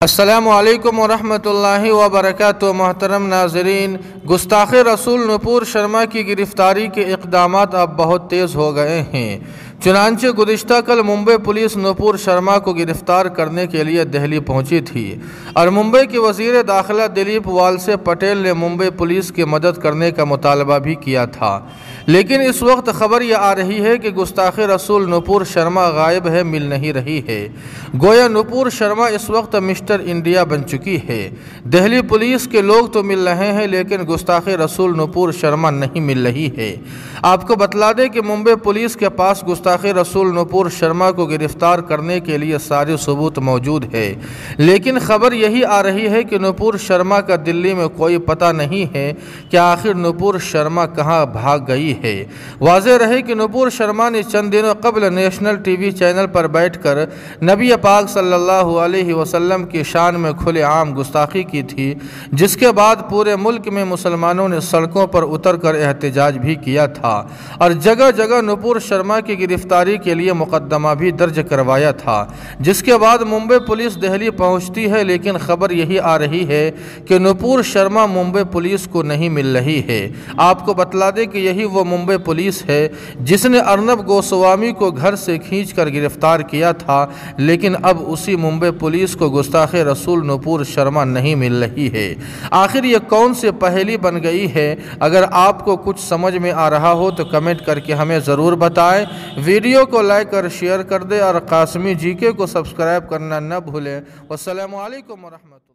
السلام علیکم ورحمۃ اللہ وبرکاتہ۔ محترم ناظرین، گستاخ رسول نپور شرما کی گرفتاری کے اقدامات اب بہت تیز ہو گئے ہیں۔ چنانچہ گزشتہ کل ممبئی پولیس نپور شرما کو گرفتار کرنے کے لیے دہلی پہنچی تھی اور ممبئی کے وزیر داخلہ دلیپ والسے پٹیل نے ممبئی پولیس کی مدد کرنے کا مطالبہ بھی کیا تھا، لیکن اس وقت خبر یہ آ رہی ہے کہ گستاخ رسول نپور شرما غائب ہے، مل نہیں رہی ہے۔ گویا نپور شرما اس وقت مسٹر انڈیا بن چکی ہے۔ دہلی پولیس کے لوگ تو مل رہے ہیں لیکن گستاخ رسول نپور شرما نہیں مل رہی ہے۔ آپ کو بتلا دیں کہ ممبئی پولیس کے پاس گستاخ رسول نپور شرما کو گرفتار کرنے کے لیے سارے ثبوت موجود ہے، لیکن خبر یہی آ رہی ہے کہ نپور شرما کا دلی میں کوئی پتہ نہیں ہے کہ آخر نپور شرما کہاں بھاگ گئی ہے۔ واضح رہے کہ نپور شرما نے چند دنوں قبل نیشنل ٹی وی چینل پر بیٹھ کر نبی پاک صلی اللہ علیہ وسلم کی شان میں کھلے عام گستاخی کی تھی، جس کے بعد پورے ملک میں مسلمانوں نے سڑکوں پر اتر کر احتجاج بھی کیا تھا اور جگہ جگہ نپور شرما کی گرفتاری کے لیے مقدمہ بھی درج کروایا تھا، جس کے بعد ممبئی پولیس دہلی پہنچتی ہے، لیکن خبر یہی آ رہی ہے کہ نپور شرما ممبئی پولیس کو نہیں مل رہی ہے۔ آپ کو بتلا دیں کہ یہی وہ ممبئی پولیس ہے جس نے ارنب گوسوامی کو گھر سے کھینچ کر گرفتار کیا تھا، لیکن اب اسی ممبئی پولیس کو گستاخ رسول نپور شرما نہیں مل رہی ہے۔ آخر یہ کون سی پہیلی بن گئی ہے؟ اگر آپ کو کچھ سمجھ میں آ رہا ہو تو کمنٹ کر کے ہمیں ضرور بتائیں۔ ویڈیو کو لائک اور شیئر کر دیں اور قاسمی جی کے کو سبسکرائب کرنا نہ بھولیں۔ والسلام علیکم ورحمۃ اللہ۔